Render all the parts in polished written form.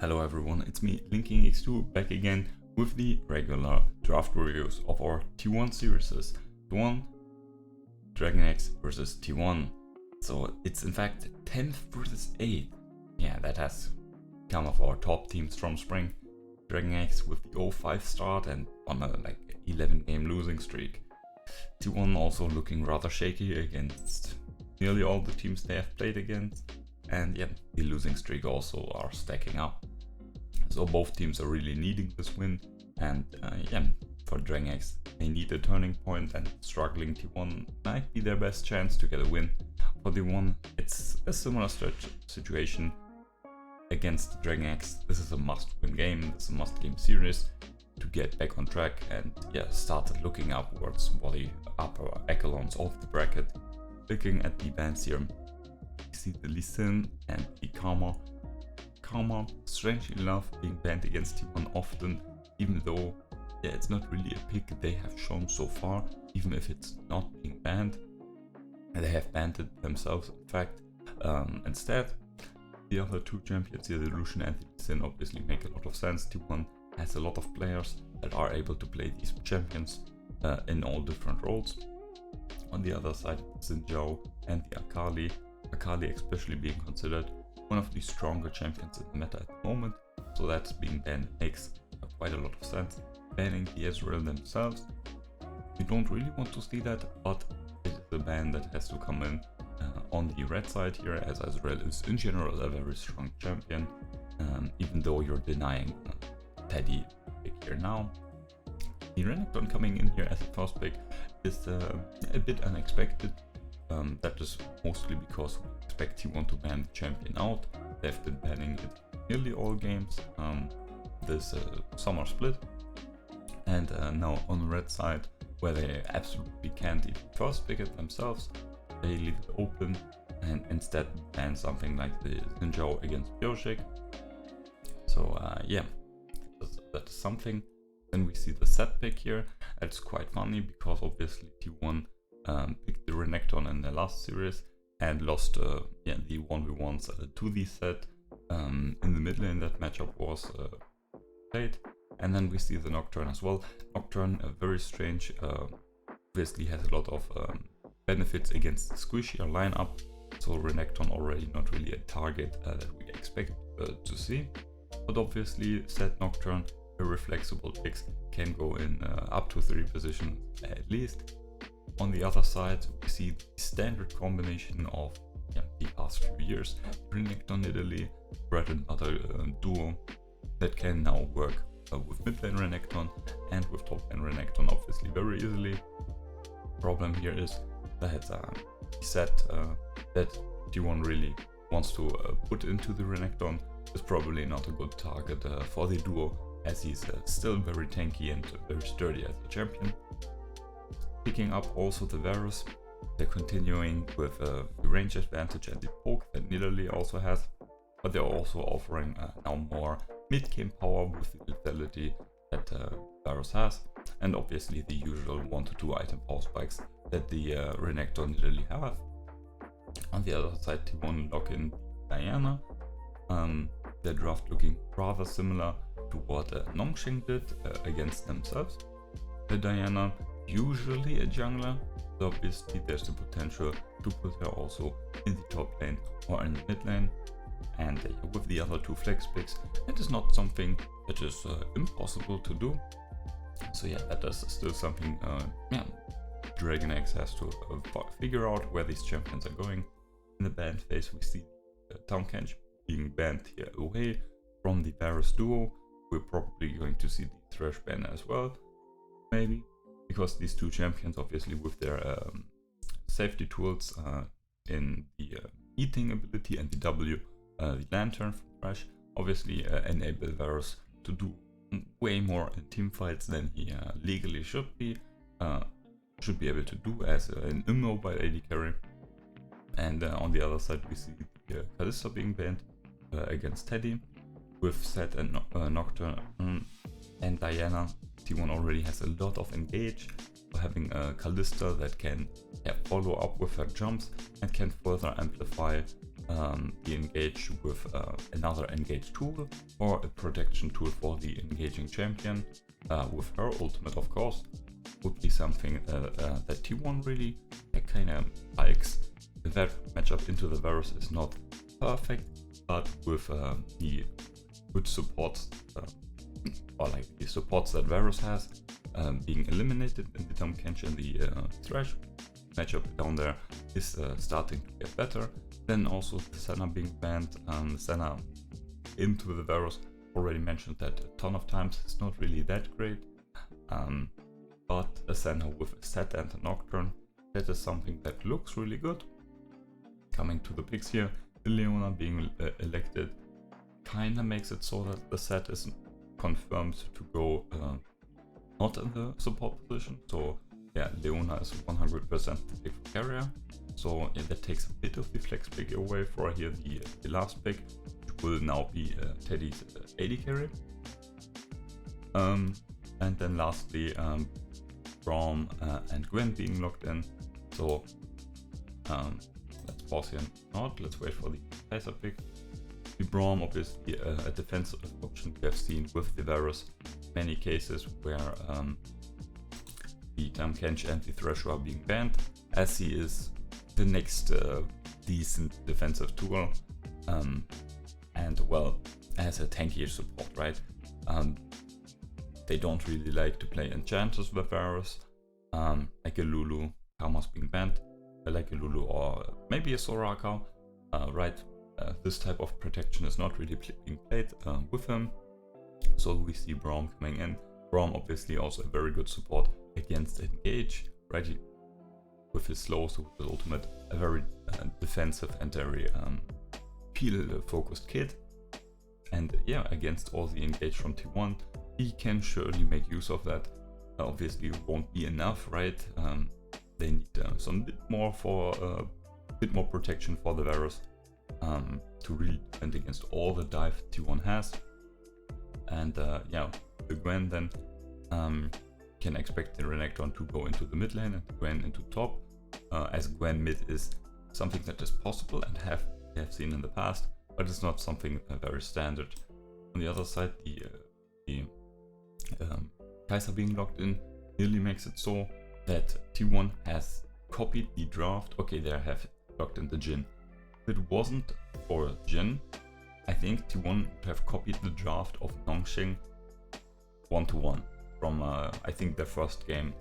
Hello everyone, it's me, LinkingX2, back again with the regular draft reviews of our T1 series. T1, Dragon X versus T1. So it's in fact 10th versus 8th. Yeah, that has come of our top teams from spring. Dragon X with the 0-5 start and on a 11 game losing streak. T1 also looking rather shaky against nearly all the teams they have played against. And yeah, the losing streak also are stacking up. So both teams are really needing this win, and for Dragon X they need a turning point, and struggling T1 might be their best chance to get a win. For T1, it's a similar situation against Dragon X. This is a must-win game, this is a must-game series to get back on track and start looking upwards for the upper echelons of the bracket. Looking at the bans here, you see the Lee Sin and the Karma, strangely enough, being banned against T1 often, even though it's not really a pick they have shown so far. Even if it's not being banned, they have banned it themselves, in fact. Instead, the other two champions here, the Lucian and the Sin, obviously make a lot of sense. T1 has a lot of players that are able to play these champions in all different roles. On the other side, Xin Zhao and the Akali especially being considered one of the stronger champions in the meta at the moment, so that's being banned makes quite a lot of sense. Banning the Ezreal themselves, we don't really want to see that, but it is a ban that has to come in on the red side here, as Ezreal is in general a very strong champion, even though you're denying Teddy pick here now. The Renekton coming in here as a first pick is a bit unexpected. That is mostly because we expect T1 to ban the champion out. They've been banning it nearly all games this summer split, and now on the red side, where they absolutely can't even first pick it themselves, they leave it open and instead ban something like the Xin Zhao against Bioshik. So that is something. Then we see the set pick here. It's quite funny because obviously T1 picked the Renekton in the last series and lost the 1v1s to the set in the mid lane. That matchup was played. And then we see the Nocturne as well. Nocturne, very strange, obviously has a lot of benefits against the squishier lineup, so Renekton already not really a target that we expect to see. But obviously set Nocturne, very flexible picks, can go in up to 3 positions at least. On the other side, we see the standard combination of the past few years, Renekton Italy, bread and butter duo that can now work with mid lane Renekton and with top lane Renekton obviously very easily. Problem here is that set that T1 really wants to put into the Renekton is probably not a good target for the duo, as he's still very tanky and very sturdy as a champion. Picking up also the Varus, they're continuing with the range advantage and the poke that Nidalee also has, but they're also offering now more mid-game power with the lethality that Varus has, and obviously the usual 1 to 2 item power spikes that the Renekton Nidalee have. On the other side, T1 lock in Diana. Their draft looking rather similar to what Nongshing did against themselves. Diana, usually a jungler, so obviously there's the potential to put her also in the top lane or in the mid lane. And with the other 2 flex picks, that is not something that is impossible to do. So that is still something Dragon X has to figure out where these champions are going. In the ban phase, we see Town Kench being banned here away from the Varus duo. We're probably going to see the Thresh ban as well, maybe, because these 2 champions obviously with their safety tools in the eating ability and the W, the Lantern from Thresh, obviously enable Varus to do way more in team fights than he legally should be able to do as an immobile AD carry. And on the other side, we see Kalista being banned against Teddy with Set and Nocturne and Diana. T1 already has a lot of engage, so having a Kalista that can follow up with her jumps and can further amplify be engaged with another engage tool or a protection tool for the engaging champion, with her ultimate of course, would be something that T1 really kind of likes. That matchup into the Varus is not perfect, but with the good supports, or like the supports that Varus has, being eliminated in the Tahm Kench and the Thresh, matchup down there is starting to get better. Then also the Senna being banned, Senna into the Varus, already mentioned that a ton of times, it's not really that great. But a Senna with a set and a Nocturne, that is something that looks really good. Coming to the picks here, the Leona being elected kinda makes it so that the set is confirmed to go not in the support position. So yeah, Leona is 100% the pick for carrier. So yeah, that takes a bit of the flex pick away for here the last pick, which will now be Teddy's AD carry. And then lastly, Braum and Gwen being locked in. So let's pause here and let's wait for the Kai'Sa pick. The Braum, obviously a defensive option we have seen with the Varus. Many cases where the Tahm Kench and the Thresh are being banned, as he is the next decent defensive tool, and well, as a tanky support, right? They don't really like to play enchanters with Varus, like a Lulu. Karma's being banned, like a Lulu or maybe a Soraka, right? This type of protection is not really being played with him. So we see Braum coming in. Braum obviously also a very good support against engage, right? With his slows, with his ultimate, a very defensive and very peel focused kid. And yeah, against all the engage from T1, he can surely make use of that. Obviously it won't be enough, right? They need some bit more protection for the Varus to really defend against all the dive T1 has. And yeah, the Gwen then can expect the Renekton to go into the mid lane and Gwen into top, as Gwen mid is something that is possible and have seen in the past, but it's not something very standard. On the other side, the Kai'Sa being locked in nearly makes it so that T1 has copied the draft. Okay, they have locked in the Jhin. If it wasn't for Jhin, I think T1 would have copied the draft of Nongshing 1-1 from I think their first game.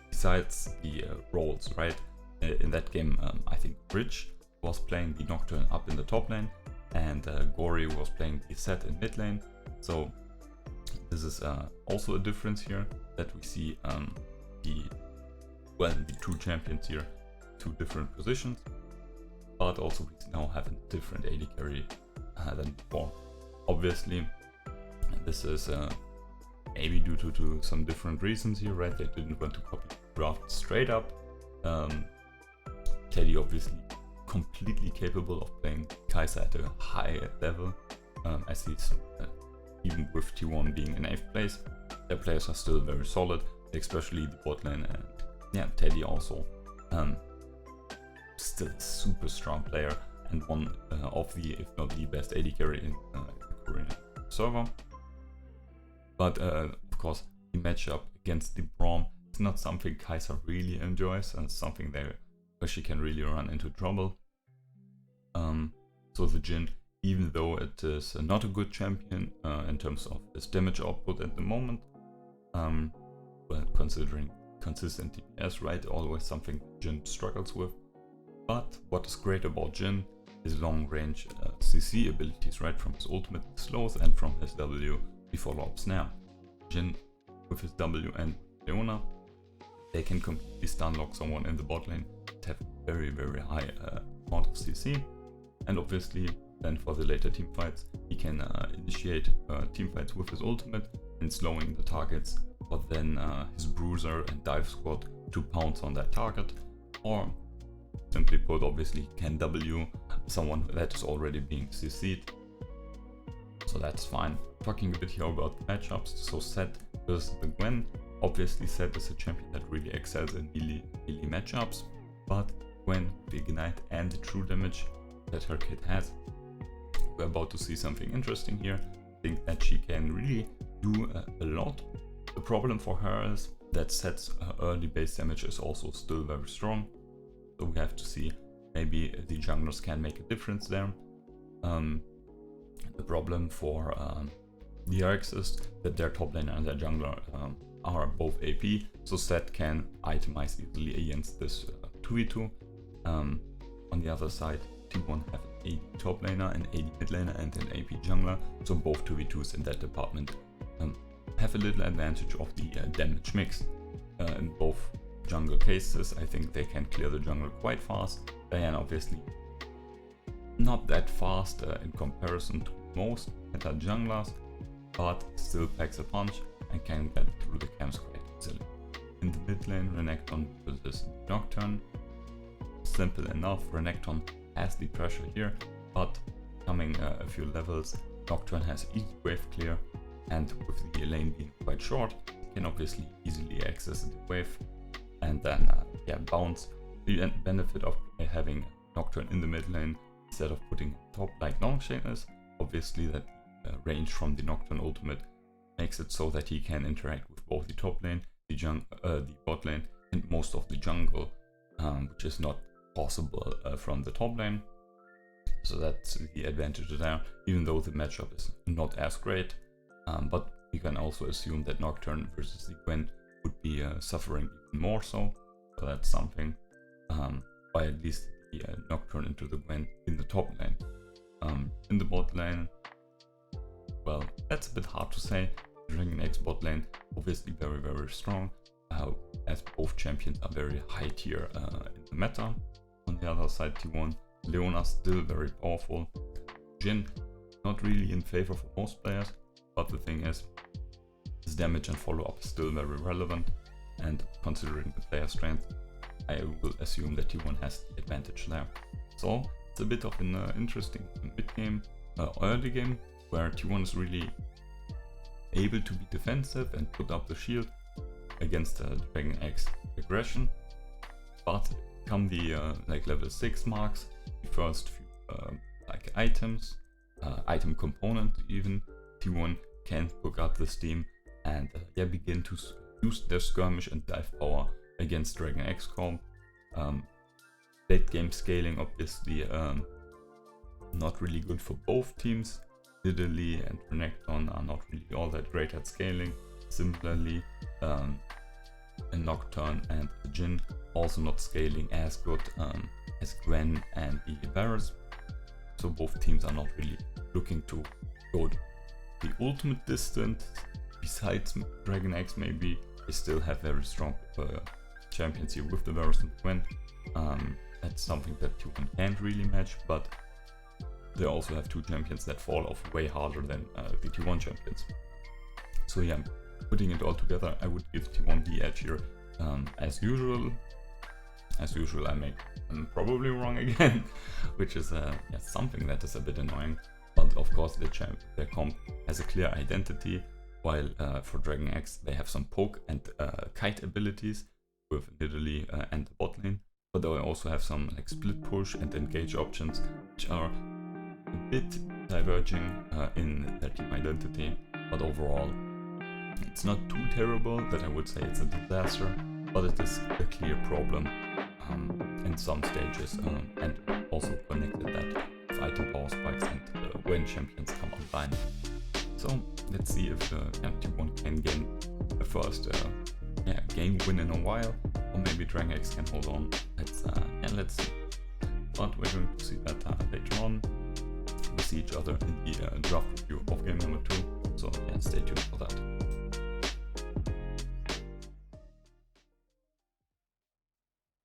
Besides the roles, right? In that game, I think Rich was playing the Nocturne up in the top lane, and Gory was playing the set in mid lane. So this is also a difference here, that we see the two champions here, two different positions, but also we now have a different AD carry than before. Obviously, this is maybe due to some different reasons here, right? They didn't want to copy the draft straight up. Teddy obviously completely capable of playing Kai'Sa at a high level, as he's even with T1 being in 8th place, their players are still very solid, especially the bot lane, and yeah, Teddy also still a super strong player and one of the, if not the best AD carry in the Korean server. But of course, the matchup against the Braum is not something Kai'Sa really enjoys, and it's something where she can really run into trouble. So the Jhin, even though it is not a good champion in terms of its damage output at the moment, well, considering consistent DPS, right, always something Jhin struggles with. But what is great about Jhin is long range CC abilities, right, from his ultimate slows and from his W, the follow-up snare. Jhin with his W and Leona, they can completely stun lock someone in the bot lane, have very high amount of CC, and obviously then for the later team fights he can initiate team fights with his ultimate and slowing the targets, but then his bruiser and dive squad to pounce on that target, or simply put, obviously can W someone that is already being CC'd. So that's fine. Talking a bit here about the matchups, so Set versus the Gwen. Obviously Set is a champion that really excels in melee matchups, but Gwen, the Ignite and the true damage that her kit has. We're about to see something interesting here. I think that she can really do a lot. The problem for her is that Set's early base damage is also still very strong. So we have to see, maybe the junglers can make a difference there. The problem for DRX is that their top laner and their jungler are both AP, so Set can itemize easily against this 2v2. On the other side, T1 have an AD top laner, an AD mid laner and an AP jungler, so both 2v2s in that department have a little advantage of the damage mix. In both jungle cases, I think they can clear the jungle quite fast. Diana obviously not that fast in comparison to most meta junglers, but still packs a punch and can get through the camps quite easily. In the mid lane, Renekton versus Nocturne. Simple enough, Renekton has the pressure here, but coming a few levels, Nocturne has easy wave clear, and with the lane being quite short, can obviously easily access the wave and then bounce. The benefit of having Nocturne in the mid lane instead of putting top like Longshan is obviously that range from the Nocturne ultimate makes it so that he can interact with both the top lane, the bot lane, and most of the jungle, which is not possible from the top lane. So that's the advantage there, even though the matchup is not as great. But we can also assume that Nocturne versus the Gwen would be suffering even more so. So that's something, by at least the Nocturne into the Gwen in the top lane. In the bot lane, well, that's a bit hard to say. Dragon X bot lane obviously very, very strong, as both champions are very high tier in the meta. On the other side, T1, Leona still very powerful. Jhin not really in favor for most players, but the thing is, his damage and follow-up is still very relevant, and considering the player strength, I will assume that T1 has the advantage there. So it's a bit of an interesting mid-game, early game, where T1 is really able to be defensive and put up the shield against Dragon X aggression, but come the like level 6 marks, the first few like items, item component even, T1 can hook up the steam and begin to use their skirmish and dive power against Dragon X comp. Late game scaling obviously not really good for both teams. Nidalee and Renekton are not really all that great at scaling. Similarly, Nocturne and Jhin also not scaling as good as Gwen and the Varus. So both teams are not really looking to go the ultimate distance. Besides Dragon X, maybe they still have very strong champions here with the Varus and Gwen. That's something that T1 can't really match, but they also have two champions that fall off way harder than the T1 champions. So yeah, putting it all together, I would give T1 the edge here. As usual, I'm probably wrong again, which is something that is a bit annoying. But of course, their comp has a clear identity, while for Dragon X they have some poke and kite abilities with Nidalee and the bot lane. But they also have some like split push and engage options, which are a bit diverging in their team identity. But overall, it's not too terrible that I would say it's a disaster, but it is a clear problem in some stages, and also connected that with item power spikes and when champions come online. So let's see if T1 can gain a first game win in a while, or maybe Dragon X can hold on. Let's see. But we're going to see that later on. We'll see each other in the draft review of game number 2. So stay tuned for that.